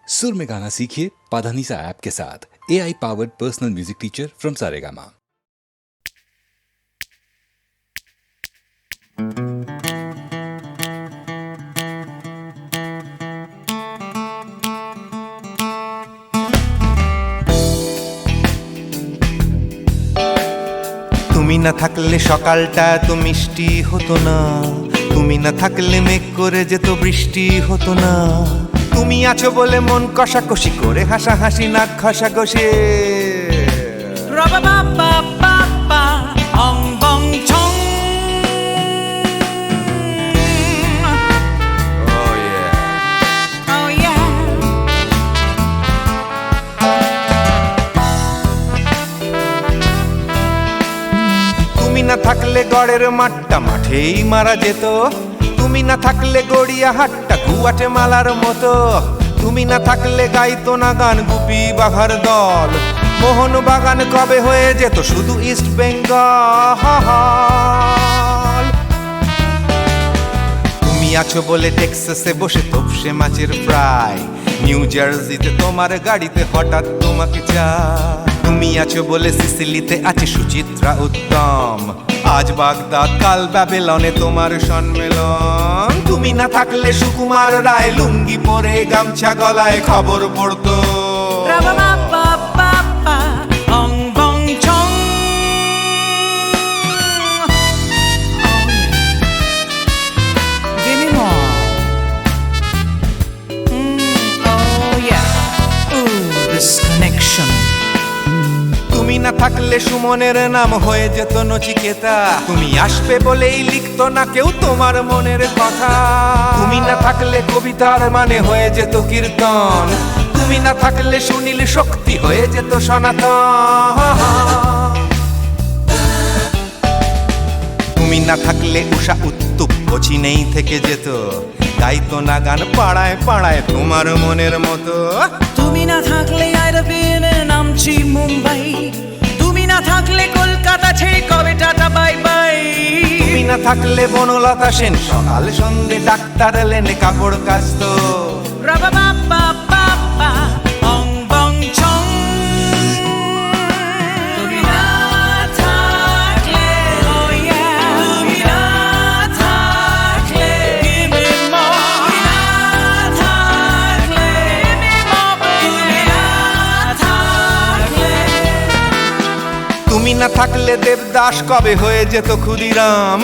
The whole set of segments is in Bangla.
सुर में गाना सीखिए पाधानीसा ऐप के साथ। AI powered personal music teacher from Saregama. তুমি না থাকলে সকালটা এত মিষ্টি হতো না, তুমি না থাকলে মেঘ করে যেত বৃষ্টি হতো না। তুমি আছো বলে মন কষাকষি করে হাসাহাসি নাক ঘষাঘষি। তুমি না থাকলে গড়ের মাঠটা মাঠেই মারা যেত, তুমি না থাকলে গড়িয়া হাটটা গুয়াটে মালার মতো। তুমি না থাকলে গাইতো না গান গুপি বাঘার দল, মোহন বাগান কবে হয়ে যেত শুধু ইস্ট বেঙ্গল। তুমি আছো বলে টেক্সাসে বসে তপসে মাছের ফ্রাই, নিউ জার্সিতে তোমার গাড়িতে হঠাৎ তোমাকে চাই। তুমি আছো বলে সিসিলিতে আছে সুচিত্রা উত্তম, আজ বাগদাদ কাল ব্যাবিলনে তোমার সম্মেলন। তুমি না থাকলে সুকুমার রায় লুঙ্গি পরে গামছা গলায় খবর পড়তো। তুমি না থাকলে সুমনের নাম হয়ে যেত নচিকেতা, তুমি আসবে বলেই লিখতো না কেউ তোমার মনের কথা। তুমি না থাকলে কবিতার মানে হয়ে যেত কীর্তন, তুমি না থাকলে সুনীল শক্তি হয়ে যেত সনাতন। তুমি না থাকলে উষা উত্তুপ কোচিনেই থেকে যেত, গাইতো না গান পাড়ায় পাড়ায় তোমার মনের মতো। তুমি না থাকলে নামছি মুম্বাই, তুমি না থাকলে কলকাতা ছেড়ে কবে টাটা বাই বাই। তুমি না থাকলে বনলতা সেন সকাল সন্ধে ডাক্তার লেনে কাপড় কাচতো। তুমি না থাকলে, তুমি না থাকলে, তুমি না থাকলে, তুমি না থাকলে। তুমি না থাকলে দেবদাস কবে হয়ে যেত ক্ষুদিরাম,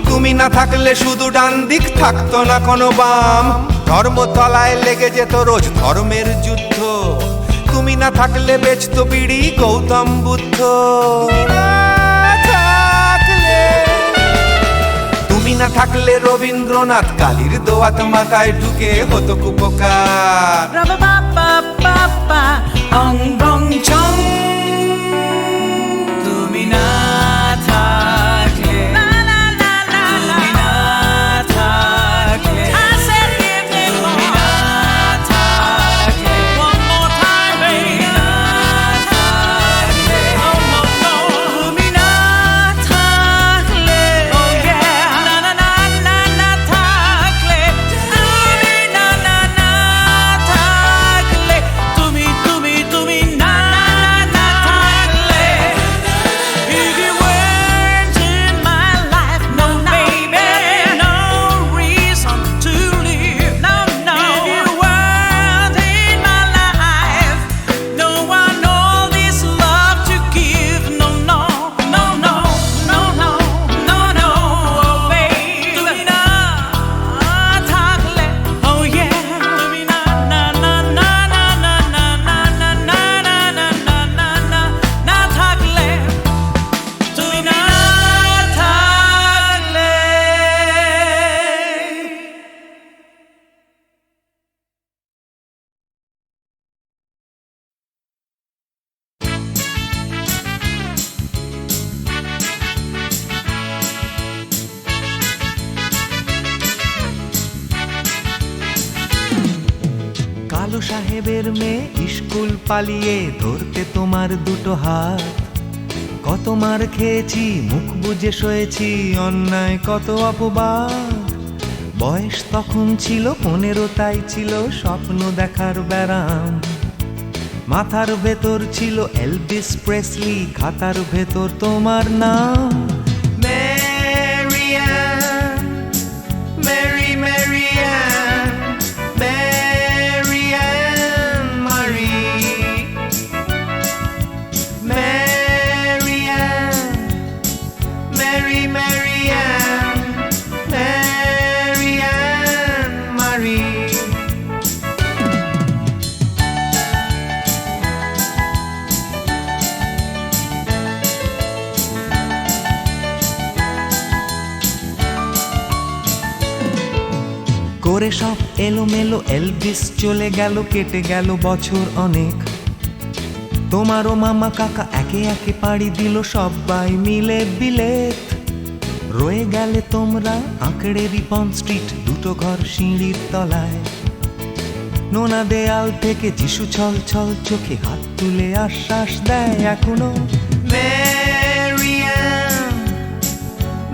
তুমি না থাকলে শুধু ডান দিক থাকতো না কোনো বাম। ধর্মতলায় লেগে যেত রোজ ধর্মের যুদ্ধ, তুমি না থাকলে বেচতো বিড়ি গৌতম বুদ্ধ। তুমি না থাকলে রবীন্দ্রনাথ কালীর দোয়াত মাথায় ঢুকে হতো কুপকার। তুমি না থাকলে, তুমি না থাকলে, তুমি না থাকলে, তুমি না থাকলে, তুমি না থাকলে, না না না না না থাকলে, তুমি না না না থাকলে, তুমি তুমি তুমি না না না থাকলে। If you weren't in my life, no baby, no reason to live, no no. If you weren't in my life, no one all this love to give, no no no no no no no no, oh baby. তুমি না থাকলে, oh yeah, তুমি না না না না না না না না না না না না না না না না থাকলে, তুমি না থাকলে। কালো সাহেবের মেয়ে স্কুল পালিয়ে ধরতে তোমার দুটো হাত, কত মার খেয়েছি মুখ বুজে সয়েছি অন্যায় কত অপবাদ। বয়স তখন ছিল 15, তাই ছিল স্বপ্ন দেখার ব্যারাম। মাথার ভেতর ছিল এলভিস প্রেসলি, খাতার ভেতর তোমার নাম। ম্যারিয়ান, মেরি ম্যারিয়ান, ম্যারিয়ান মারি, ম্যারিয়ান, মেরি ম্যারিয়ান, ম্যারিয়ান মারি। করে সব এলোমেলো এলভিস চলে গেল, কেটে গেল বছর অনেক। তোমারও মামা কাকা একে একে পাড়ি দিল, সবাই মিলে বিলেত। রয়ে গেলে তোমরা আঁকড়ে রিপন স্ট্রিট, দুটো ঘর সিঁড়ির তলায়। নোনা দেয়াল থেকে যিশু ছল ছল চোখে হাত তুলে আশ্বাস দেয় এখনো। ম্যারিয়ান,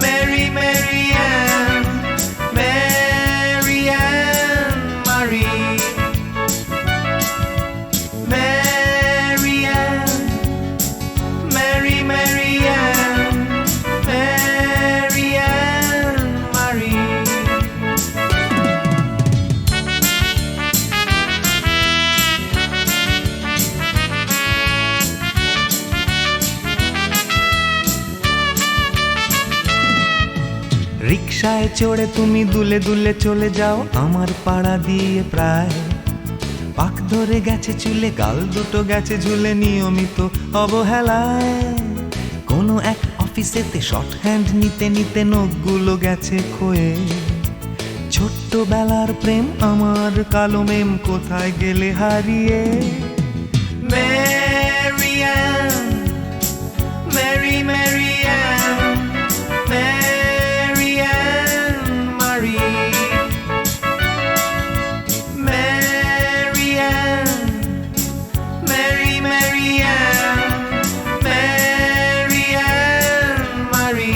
মেরি ম্যারিয়ান, ম্যারিয়ান মারি, ম্যারিয়ান, মেরি ম্যারিয়ান, ম্যারিয়ান মারি। রিকশায় চড়ে তুমি দুলে দুলে চলে যাও আমার পাড়া দিয়ে প্রায়। পাক ধরে গেছে চুলে, গাল দুটো গেছে ঝুলে নিয়মিত অবহেলায়। কোনো এক অফিসেতে শর্ট হ্যান্ড নিতে নিতে নখগুলো গেছে ক্ষয়ে। ছোট্টবেলার প্রেম আমার কালো মেম কোথায় গেলে হারিয়ে। ম্যারিয়ান, মেরি ম্যারিয়ান, ম্যারিয়ান মারি, ম্যারিয়ান, মেরি ম্যারিয়ান, ম্যারিয়ান মারি।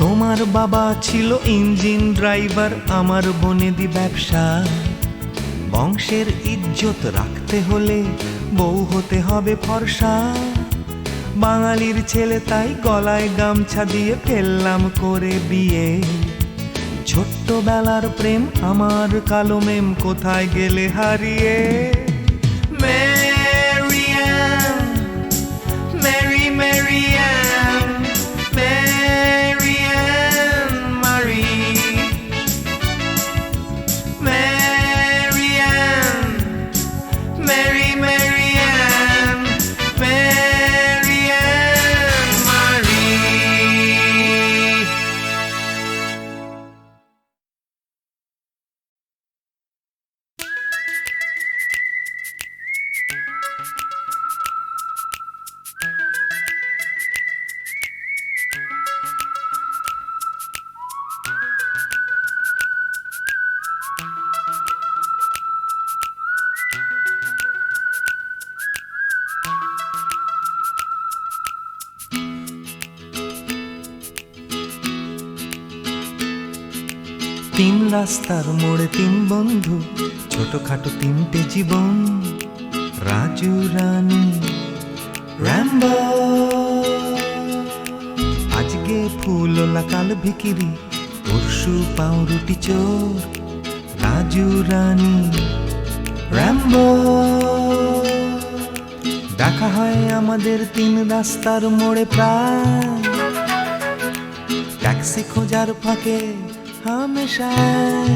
তোমার বাবা ছিল ইঞ্জিন ড্রাইভার, আমার বনেদি ব্যবসা। বংশের ইজ্জত রাখতে হলে বউ হতে হবে ফর্সা। বাঙালির ছেলে তাই গলায় গামছা দিয়ে ফেললাম করে বিয়ে। ছোট্টবেলার প্রেম আমার কালো মেম কোথায় গেলে হারিয়ে। ম্যারিয়ান, মেরি ম্যারিয়ান, ম্যারিয়ান মারি, ম্যারিয়ান, মেরি ম্যারিয়ান, ম্যারিয়ান মারি। তিন রাস্তার মোড়ে তিন বন্ধু, ছোটখাটো তিনটে জীবন। রাজু, রানী, র্যাম্বো। আজকে ফুলওলা কাল ভিকিরি, পরশু পাউরুটি চোর। রাজু, রানী, র্যাম্বো। দেখা হয় আমাদের তিন রাস্তার মোড়ে প্রায়। ট্যাক্সি খোঁজার ফাঁকে হামেশায়।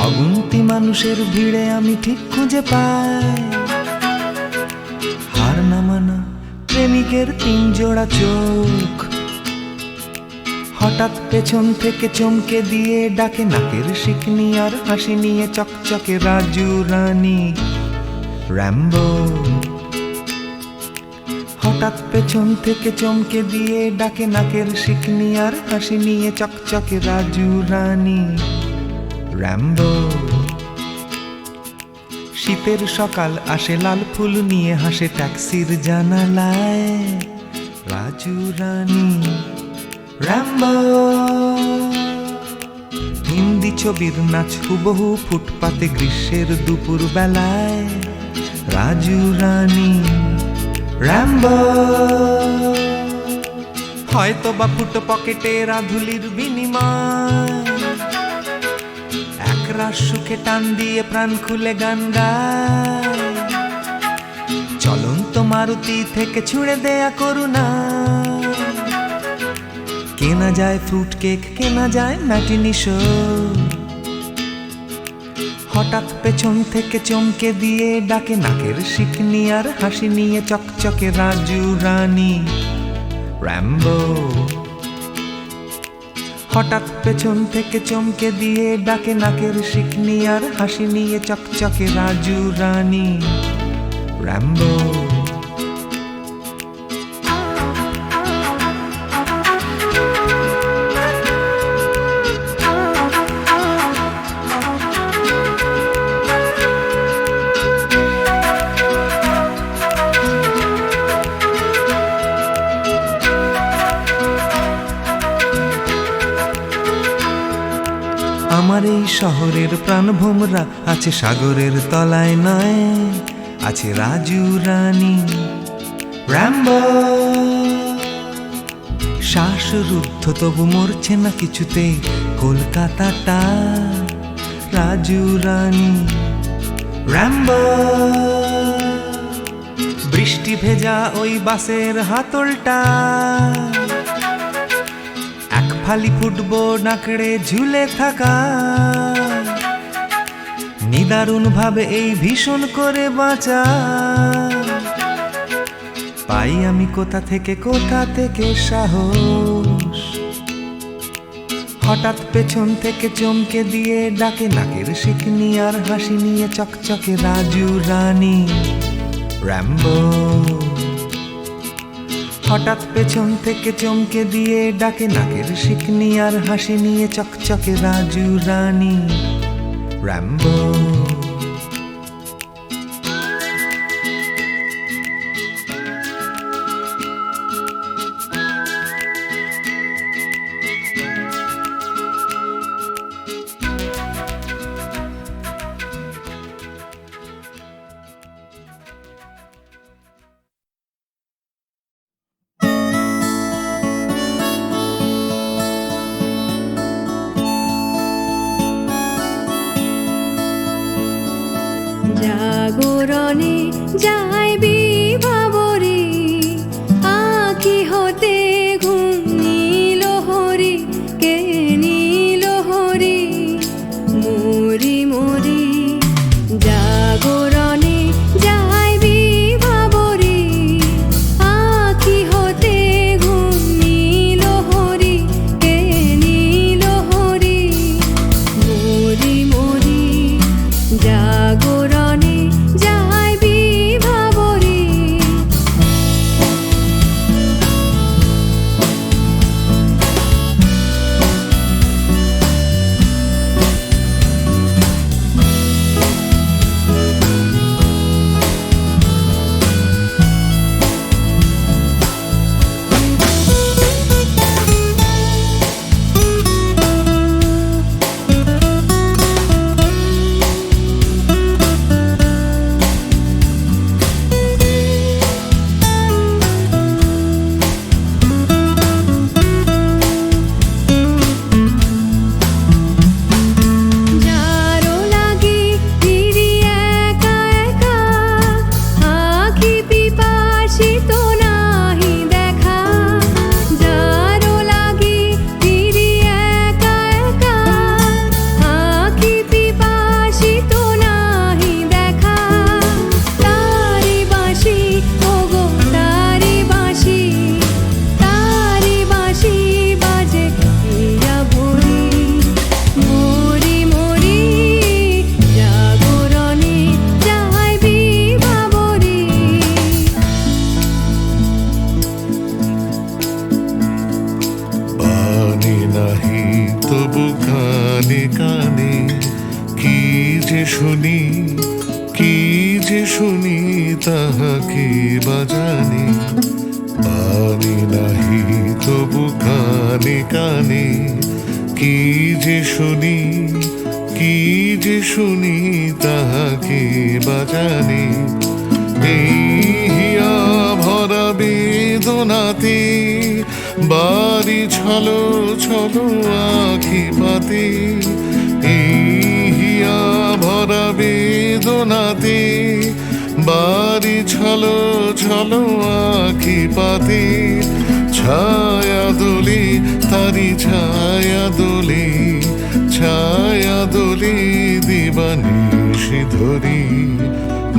অগুন্তি মানুষের ভিড়ে আমি ঠিক খুঁজে পাই হার না মানা প্রেমিকের তিন জোড়া চোখ। হঠাৎ পেছন থেকে চমকে দিয়ে ডাকে নাকের শিকনি আর হাসি নিয়ে চকচকে রাজু, রানী, র্যাম্বো। হঠাৎ পেছন থেকে চমকে দিয়ে ডাকে নাকের শিকনি আর হাসি নিয়ে চকচকে রাজু, রানী, র্যাম্বো। শীতের সকাল আসে লাল ফুল নিয়ে হাসে ট্যাক্সির জানালায়, রাজু রানী র্যাম্বো। হিন্দি ছবির নাচ হুবহু ফুটপাতে গ্রীষ্মের দুপুর বেলায়, রাজু রানী র্যাম্বো। হয়তো বা ফুটো পকেটে রাধুলির বিনিময়, একরাশ সুখে টান দিয়ে প্রাণ খুলে গান গায়। চলন্ত মারুতি থেকে ছুঁড়ে দেয়া করুণা, কেনা যায় ফ্রুট কেক, কেনা যায় ম্যাটিনি শো। হঠাৎ পেছন থেকে চমকে দিয়ে ডাকে নাকের শিকনি আর হাসি নিয়ে চকচকে রাজু রানী র্যাম্বো। হঠাৎ পেছন থেকে চমকে দিয়ে ডাকে নাকের শিকনি আর হাসি নিয়ে চকচকে রাজু রানী র্যাম্বো। আমার এই শহরের প্রাণভোমরা আছে সাগরের তলায় নয়, আছে রাজু রানী র্যাম্বো। শ্বাসরুদ্ধ তবু মরছে না কিছুতেই কলকাতাটা, রাজু রানী র্যাম্বো। বৃষ্টি ভেজা ওই বাসের হাতলটা, এক ফালি ফুটবল নাকড়ে ঝুলে থাকা, নিদারুণ ভাবে এই ভীষণ করে বাঁচা। পাই আমি কোথা থেকে সাহস, হঠাৎ পেছন থেকে চমকে দিয়ে ডাকে নাকের শিকনি আর হাসি নিয়ে চকচকে রাজু রানী র্যাম্বো। হঠাৎ পেছন থেকে চমকে দিয়ে ডাকে নাকের শিকনি আর হাসি নিয়ে চকচকে রাজু রানী র্যাম্বো। জাগরণে যায় বিভাবরে, আঁখি হতে ঘুম নীল হরি, কে নীল হরি মরি মরি। জাগরণে যায় বিভাবরে, আঁখি হতে ঘুম নীল হরি, কে নীল হরি মরি মরি। জাগরণে যায় বিভাবরে। তাহাকে বাজানে পানি নাহি তবু কানে কানে কি যে শুনি কি যে শুনি তাহাকে বাজানে এই হিয়া ভরা বেদনাতে বাড়ি ছলো ছলো আখি পাতে এই হিয়া ভরা বেদনাতে বাড়ি ছলো ছলো আখি পাতে ছায়া দোলে তারি ছায়া দোলে ছায়া দোলে দিবানিশি ধরি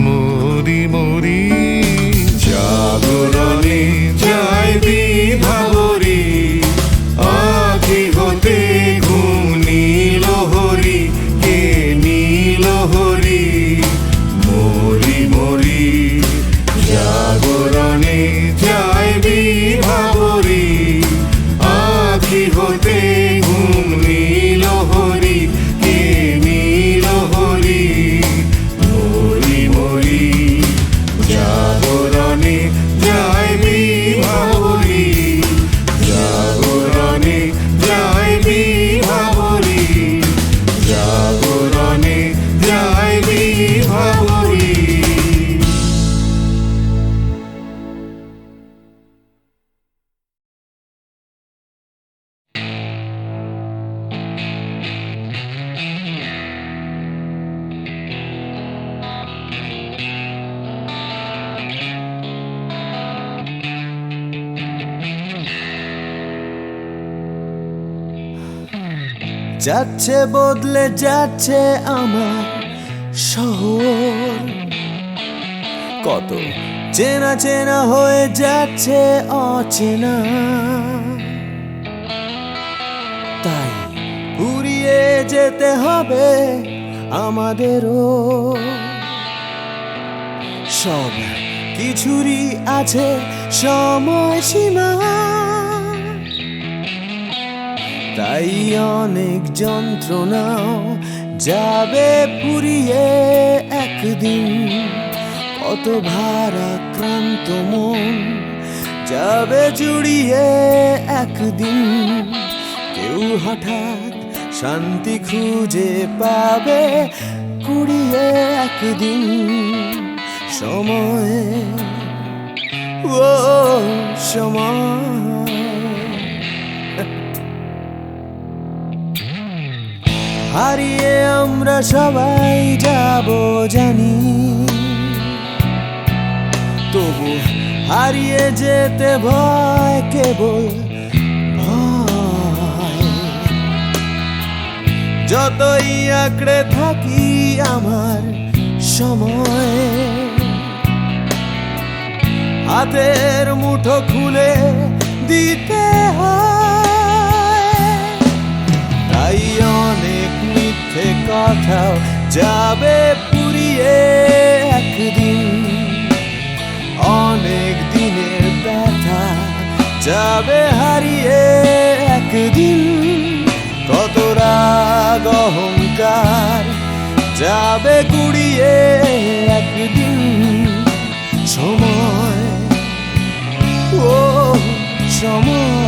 মরি মরি জাগরণে যাই বিভাবরী আখি হতে ঘুম নীল হরি কে নীল হরি মরি মরি জাগরণে যাই বিভাবরী আখি হতে ঘুম নীল হরি কে নীল হরি মরি মরি জাগরণে যাই বিভাবরী জাগরণে যাই বিভাবরী জাগরণে যাই বিভাবরী। যাচ্ছে বদলে যাচ্ছে আমার শহর, কত চেনা চেনা হয়ে যাচ্ছে অচেনা, তাই উড়িয়ে যেতে হবে আমাদেরও। সব কিছুরই আছে সময়সীমা, তাই অনেক যন্ত্রণাও যাবে পুড়িয়ে একদিন, কত ভারাক্রান্ত মন যাবে জুড়িয়ে একদিন। কেউ হঠাৎ শান্তি খুঁজে পাবে কুড়িয়ে একদিন সময়, ও সময়। হারিয়ে আমরা সবাই যাব জানি, তবু হারিয়ে যেতে ভয়, কেবল ভয়। যতই আঁকড়ে থাকি আমার সময়, হাতের মুঠো খুলে দিতে হয়। তাই অনেক মিথ্যে কথাও যাবে পুড়িয়ে একদিন, অনেক দিনের ব্যথা যাবে হারিয়ে একদিন, কত রাগ অহংকার যাবে গুড়িয়ে একদিন সময়, ও সময়।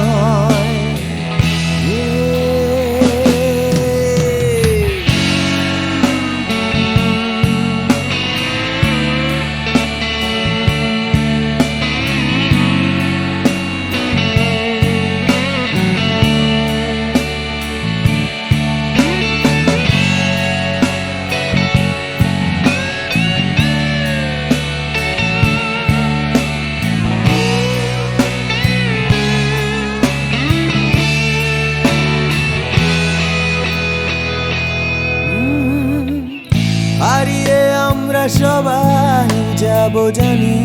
হারিয়ে আমরা সবাই যাব জানি,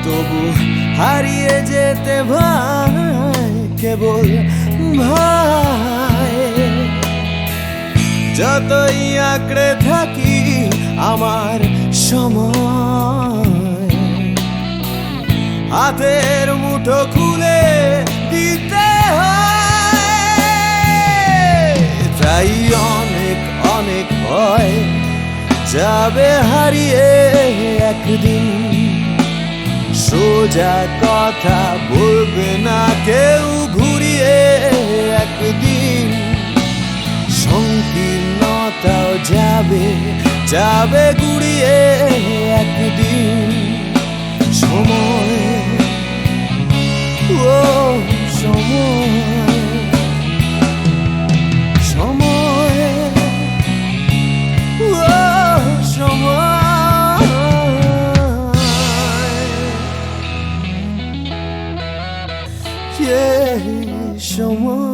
তবু হারিয়ে যেতে ভয়, কেবল ভয়। যতই আঁকড়ে থাকি আমার সময়, হাতের মুঠো খুলে দিতে হয়। তাই অনেক অনেক ভয় যাবে হারিয়ে একদিন। সোজা কথা বলবে না কেউ ঘুরিয়ে একদিন। সংকীর্ণতাও যাবে যাবে গুড়িয়ে একদিন। সময়, ও সময়, সময়, ও সময়, সময়।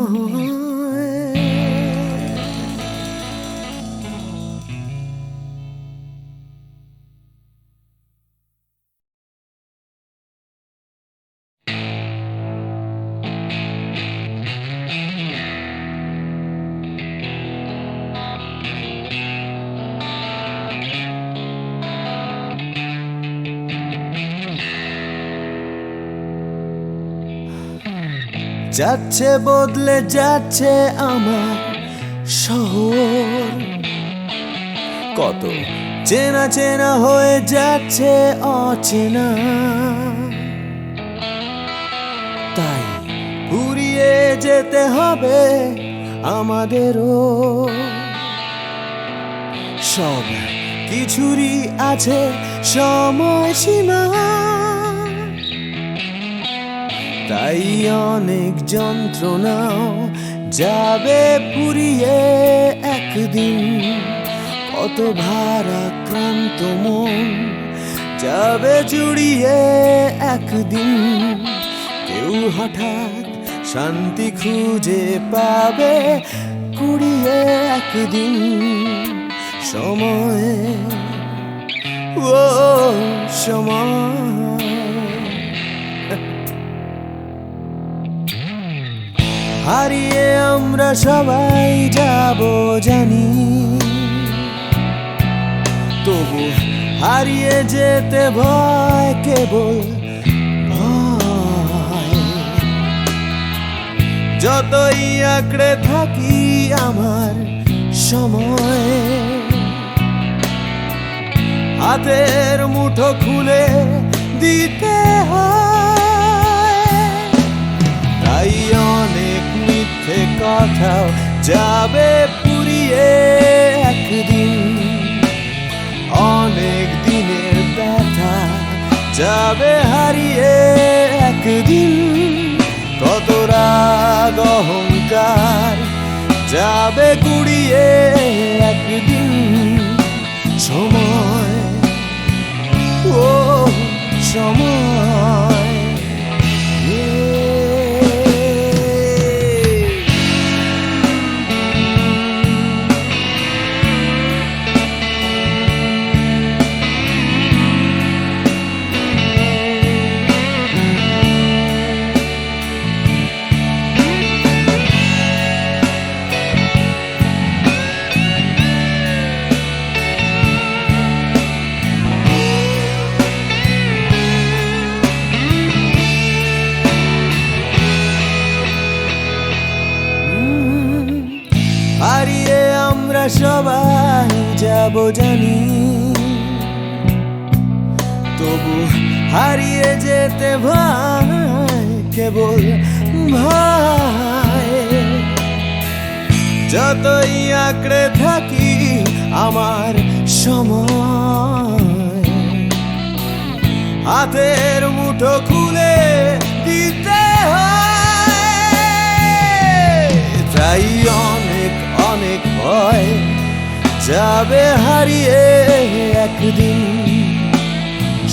যাচ্ছে বদলে যাচ্ছে আমার শহর, কত চেনা চেনা হয়ে যাচ্ছে অচেনা। তাই ঘুরিয়ে যেতে হবে আমাদেরও। সব কিছুরই আছে সময়সীমা। তাই অনেক যন্ত্রণাও যাবে পুড়িয়ে একদিন। কত ভারাক্রান্ত মন যাবে জুড়িয়ে একদিন। কেউ হঠাৎ শান্তি খুঁজে পাবে কুড়িয়ে একদিন। সময়, ও সময়। হারিয়ে আমরা সবাই যাব জানি, তবু হারিয়ে যেতে ভয়, কেবল ভয়। যতই আঁকড়ে থাকি আমার সময়, হাতের মুঠো খুলে দিতে হয়। তাই অনেক মিথ্যে কথাও যাবে পুড়িয়ে একদিন। অনেক দিনের ব্যথা যাবে হারিয়ে একদিন। কত রাগ অহংকার যাবে গুড়িয়ে একদিন। সময়, ও সময়। হারিয়ে আমরা সবাই যাব জানি, তবু হারিয়ে যেতে ভয়, কেবল ভয়। যতই আঁকড়ে থাকি আমার সময়, হাতের মুঠো খুলে দিতে হয়। তাই অনেক অনেক ভয় যাবে হারিয়ে একদিন।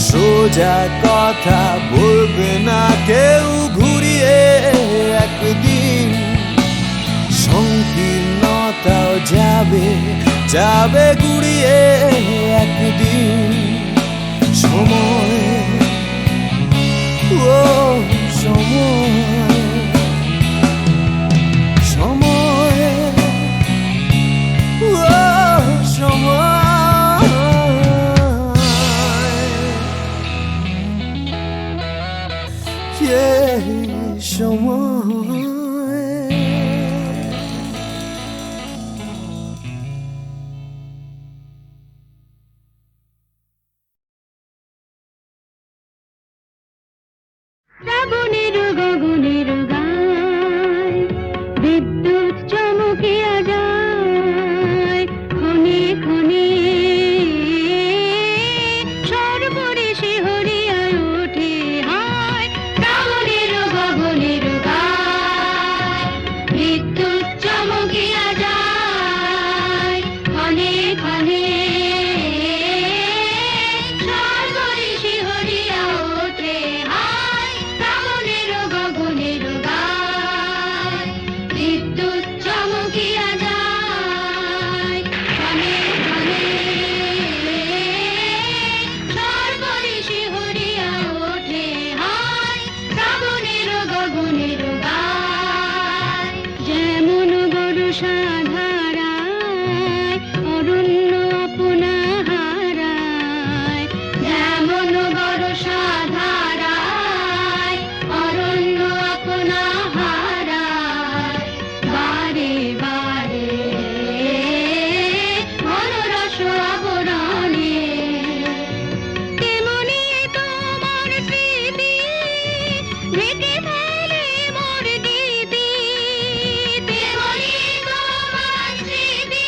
সোজা কথা বলবে না কেউ ঘুরিয়ে একদিন। সংকীর্ণতাও যাবে যাবে গুড়িয়ে একদিন। সময়, ও সময়, সময়, ও সময়, সময়। শ্রাবণের গগনের গায় বিদ্যুৎ চমকিয়া যায় ক্ষণে ক্ষণে সর্বরে শিহরিয়া ওঠে হায় শ্রাবণের গগনের গায় বিদ্যুৎ চমকিয়া যায় ক্ষণে ক্ষণে সর্বরে শিহরিয়া ওঠে হায় শ্রাবণের গগনের গায় বিদ্যুৎ চমকিয়া যায় ক্ষণে ক্ষণে সর্বরে শিহরিয়া ওঠে হায় শ্রাবণের গগনের গায় যেমন বর্ষা ধারায় অরণ্য আপনা হারায় যেমন বর্ষা ধারায় অরণ্য আপনা হারায় বারে বারে মনোরস আবরণে তেমনি তোমার স্মৃতি ঢেকে ফেলে মোর গীতি তেমনি তোমার স্মৃতি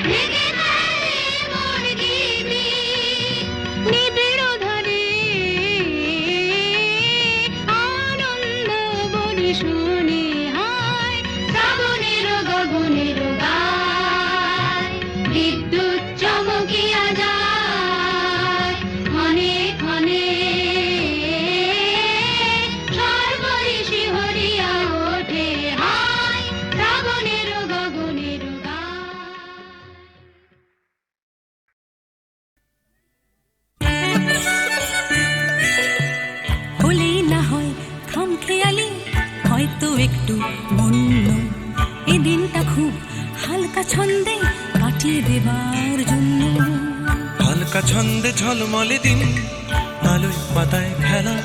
ঢেকে ফেলে মোর গীতি নিবিড় ধারে আনন্দ বলি শুনে হায় শ্রাবণের গগনের গায় বিদ্যুৎ চমকিয়া যায় ক্ষণে ক্ষণে সর্বরে শিহরিয়া ওঠে হায় শ্রাবণের গগনের গায় হলেই না হয় খামখেয়ালি হয়তো একটু বন্য এই দিনটা খুব হালকা ছন্দে কাটিয়ে দেবার জন্য হালকা ছন্দে ঝলমলে দিন আলোয় পাতায় খেলা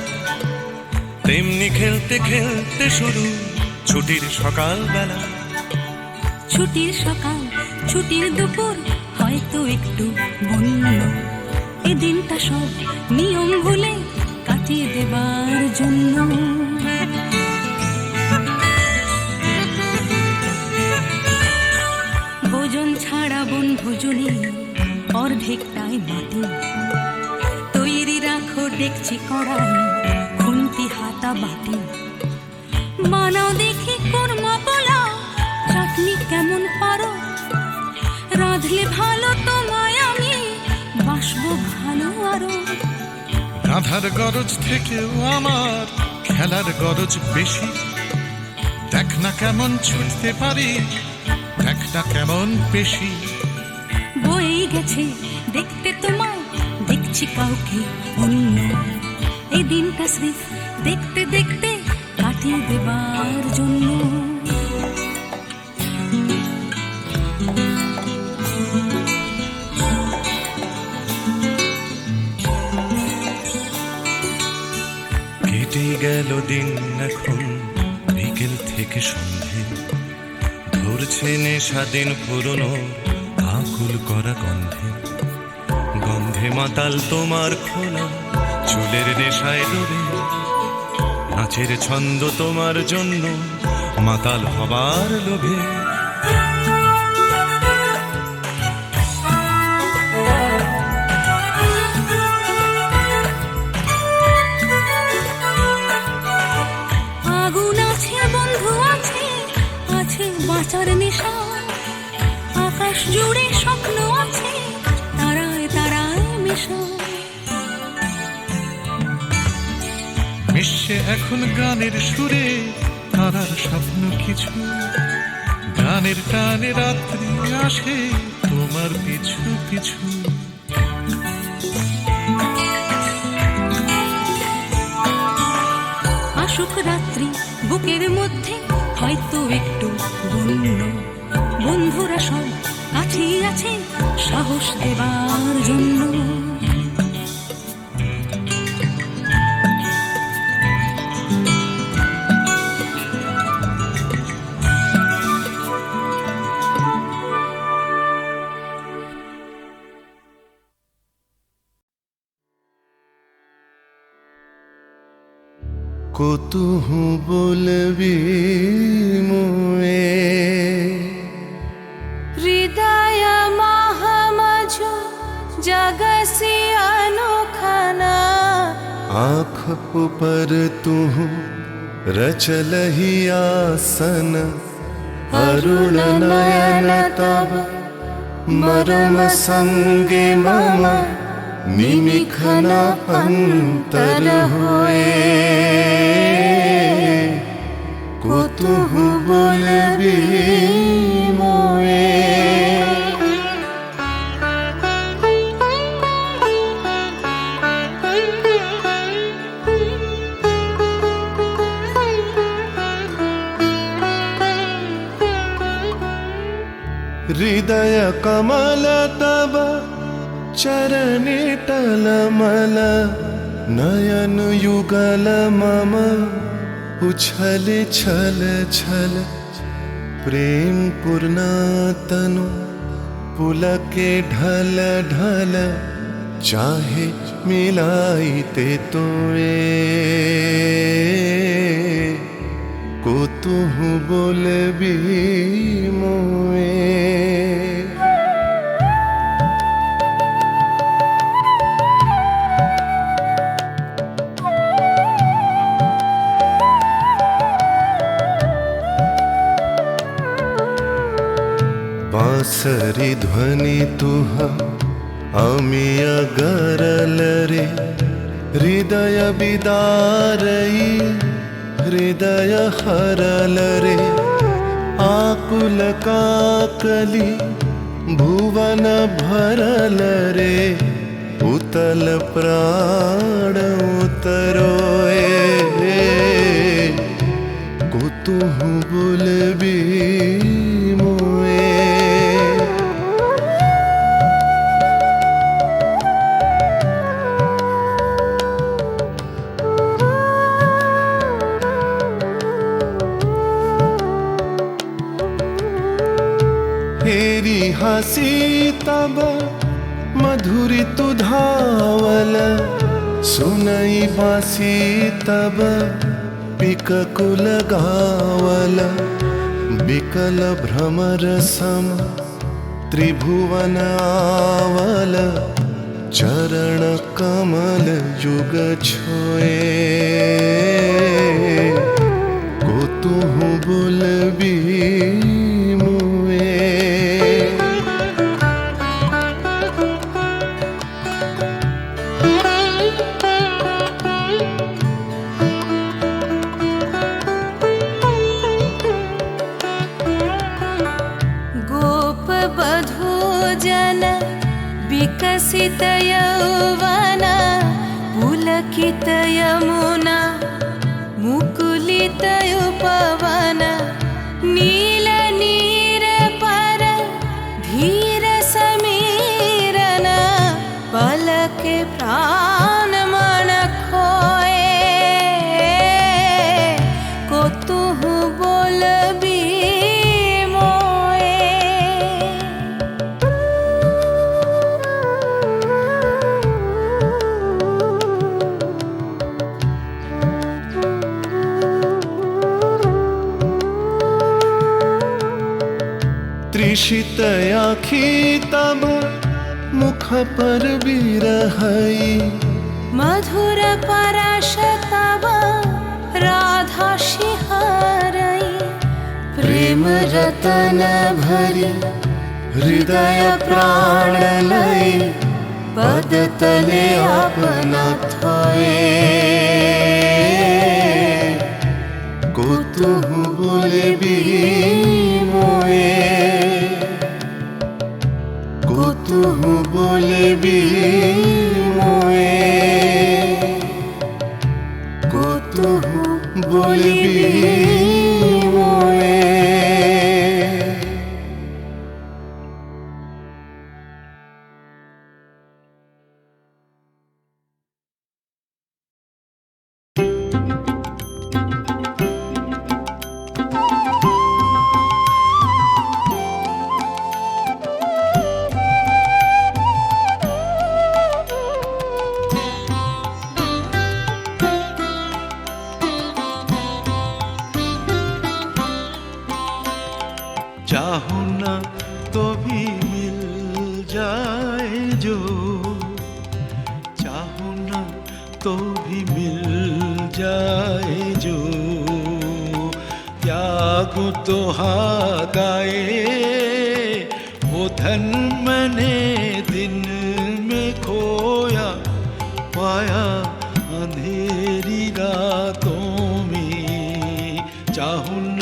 তেমনি খেলতে খেলতে শুরু ছুটির সকাল বেলা ছুটির সকাল ছুটির দুপুর হয়তো একটু বন্য এই দিনটা সব নিয়ম ভুলে কাটিয়ে দেবার জন্য ভোজন ছাড়া বন ভোজনে অর্ধেকটাই মাটি তৈরি রাখো ডেকচি কড়াই খুন্তি হাতা বাটি বানাও দেখি কোরমা পোলাও চাটনি কেমন পারো রাঁধলে ভালো তোমায় আমি বাসবো ভালো আরো রাধার গরজ থেকেও আমার খেলার গরজ বেশি দেখ না কেমন ছুটতে পারি দেখ না কেমন পেশি বয়েই গেছে দেখতে তোমায় দেখছি কাউকে অন্য এই দিনটা স্রেফ দেখতে দেখতে কাটিয়ে দেবার জন্য কেটে গেল দিন এখন বিকেল থেকে সন্ধে ধরছে নেশা দিন পুরনো আকুল করা গন্ধে গন্ধে মাতাল তোমার খোলা চুলের নেশায় ডুবে নাচের ছন্দ তোমার জন্য মাতাল হবার লোভে আগুন আছে বন্ধু আছে আছে বাঁচার নেশা আকাশ জুড়ে স্বপ্ন আছে তারায় তারায় মেশা মিশছে এখন গানের সুরে তারার স্বপ্ন কিছু গানের টানে রাত্রি আসে তোমার পিছু পিছু আসুক রাত্রি বুকের মধ্যে হয়তো একটু বন্য বন্ধুরা সব কাছেই আছে সাহস দেবার জন্য কতুহু বলবি মুয়ে হৃদয় মহামঝু জগসি अनुखना आँख ऊपर तू रचलही आसन अरुण नयन तब मरम संगे मम निमिखन अंतर होए कुतुहु बोलबी मोए हृदय कमल तब चरणे टलमल नयन युगल मम उछल छल छल प्रेम पूर्ण तनु पुलके ढल ढल चाहे मिलाइते तोए कुतुहु बोलबी मोए बांसरी ध्वनि तुह अमिय गरल रे हृदय बिदारई हृदय हरल रे आकुल काकली भुवन भरल रे उतल प्राण उतरोए कुतुहु बोलबी मोए हेरी हसी तब मधुरी तु धावल सुनई बासी तब पिककुल गावल बिकल भ्रमर सम त्रिभुवन आवल चरण कमल युग छोए कुतुहु बोलबी मुए गोप बधू जन विकसित यौवन पुलकित यमुना मुकुलित उपवन नील नीर पर धीर समीरन पलके प्राण मन खोए कुतुहु बोलबी मोए त्रिषित आखी तब मुख पर बिरहई मधुर परश तब राधा शिहरई प्रेम रतन भरी हृदय प्राण लई पद तले अपना थोए कुतुहु बोलबी मोए कुतुहु बोलबी मोए कुतुहु बोलबी मोए तो भी मिल जाए जो, त्याग तो हाथ आए वो धन मैंने दिन में खोया, पाया अंधेरी रातों में, चाहूं न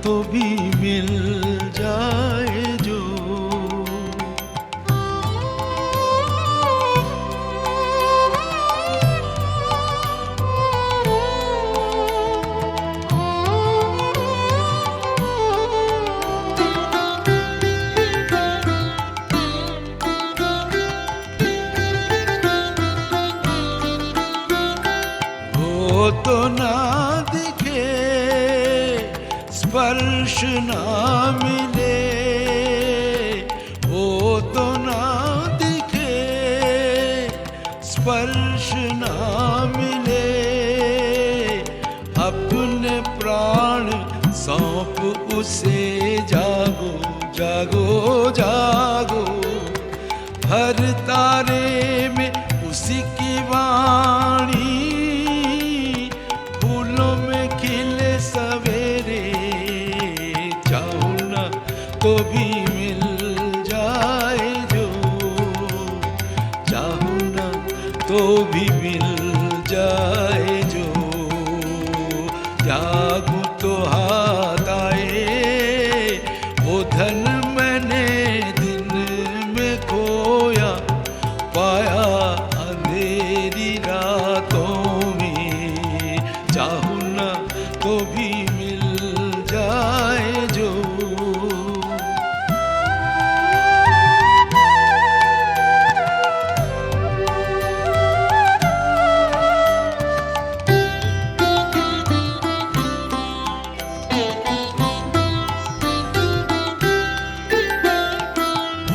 तो भी मिल जाए जो। तो ना दिखे स्पर्श ना मिले, वो तो ना दिखे स्पर्श ना मिले, अपने प्राण सौंप उसे, जागो जागो जागो, हर तारे में उसी की वाणी, सवेरे चाहूं न तो भी मिल जाए जो, चाहूं न तो भी मिल जाए जो, त्यागूं तो हाथ आए वो धन मैंने दिन में खोया, पाया अंधेरी रातों में, चाहूं न तो भी मिल जाए जो।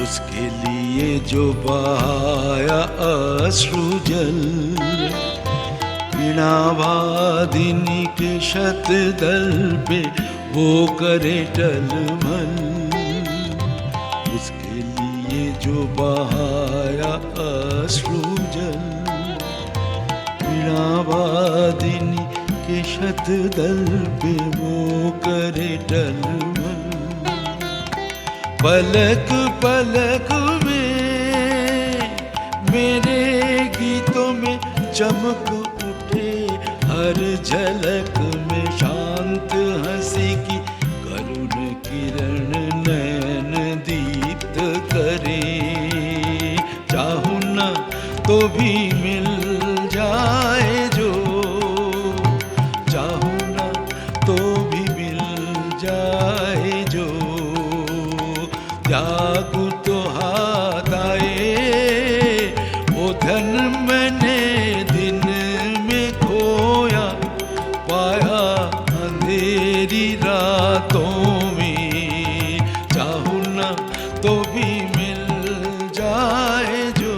उसके लिए जो बहाया अश्रु जल, वीणावादिनी के शतदल पे वो करे टलमल, उसके लिए जो बहाया अश्रु जल, वीणावादिनी के शतदल पे वो करे टलमल, पलक पलक में मेरे गीतों में चमक उठे, हर झलक में शांत हंसी की करुण किरण नयन दीप्त करे, चाहूं न तो भी मिल जाए जो, चाहूं न तो भी मिल जाए जो, त्यागूं तो हाथ आए वो धन मैंने दिन में खोया, पाया अंधेरी रातों में, चाहूं न तो भी मिल जाए जो।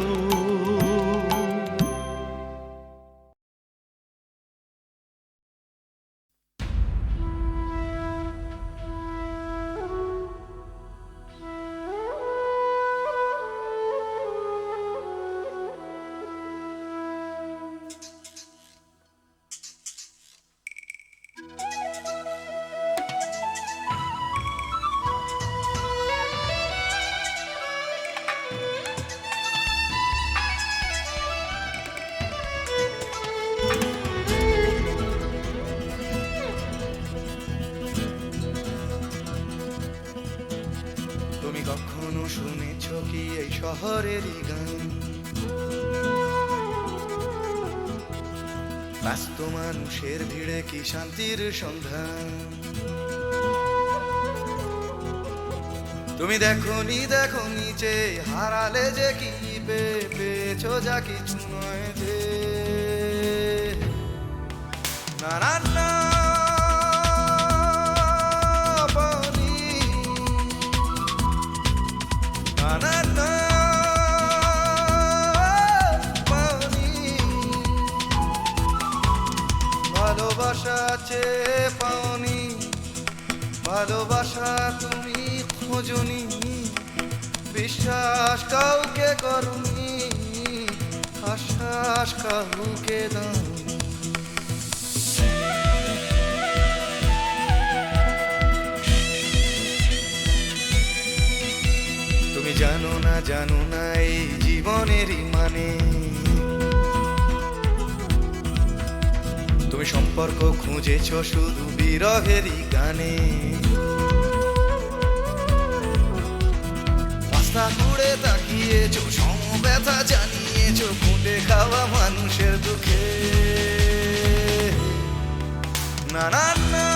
তুমি কখনো শুনেছ কি এই শহরেরই গান, ব্যস্ত মানুষের ভিড়ে কি শান্তির সন্ধান, তুমি দেখোনি দেখোনি যে হারালে যে কি পেয়েছো যা কিছু নয় যে, না না না ভালোবাসা আছে পাওনি, ভালোবাসা তুমি খোঁজনি, বিশ্বাস কাউকে করনি, আশা আকাশ কাউকে দাও। তুমি জানো না এই জীবনেরই মানে। তুমি সম্পর্ক খুঁজেছ শুধু বিরহেরই গানে। রাস্তা ঘুরে তাকিয়েছো, সমব্যথা জানিয়েছো ফুটে খাওয়া মানুষের দুঃখে। না না না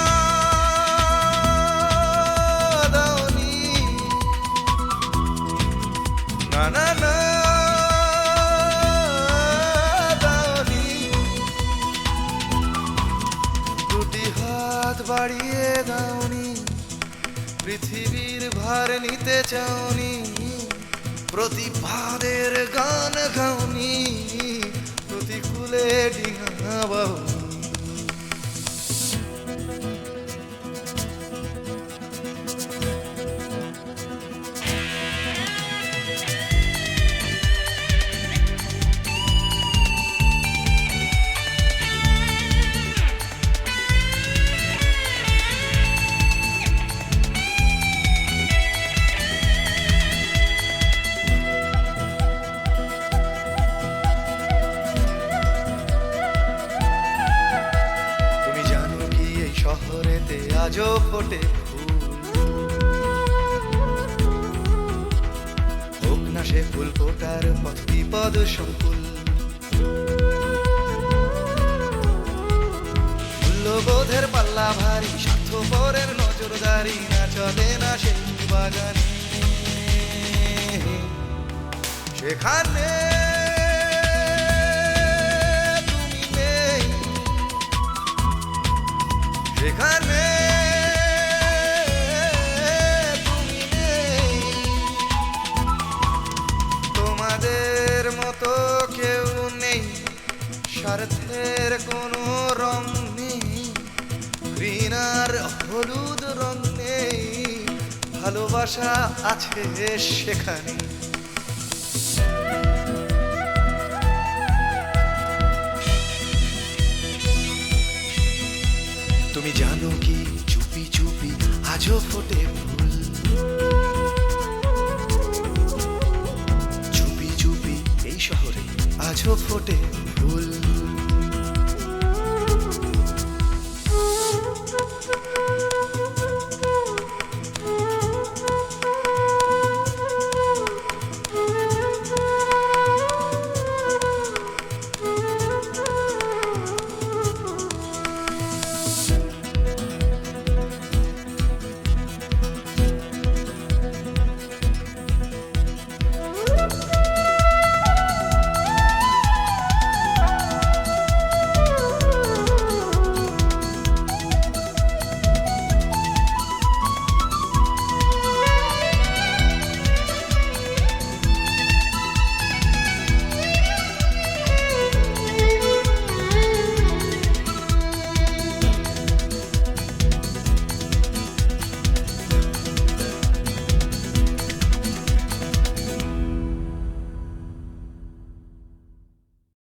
দাওনি, না না না দাওনি। দুটি হাত বাড়িয়ে দাওনি, পৃথিবীর ভার নিতে চাওনি। প্রতিবাদের গান গাওনি, প্রতিকূলে ডিঙা বাহুনি। শহরেতে আজও ফোটে ফুল, হোক না সে ফুল ফোটার পথ বিপদ সংকুল। মূল্যবোধের পাল্লা ভারী, স্বার্থপরের নজরদারি না চলে না সেই বাগানে। সেখানে সেখানে তুমি নেই। তোমাদের মতো কেউ নেই, স্বার্থের কোনো রং নেই, ঘৃণার হলুদ রং নেই, ভালোবাসা আছে সেখানে। তুমি জানো কি চুপি চুপি আজও ফোটে ফুল, চুপি চুপি এই শহরে আজও ফোটে ফুল।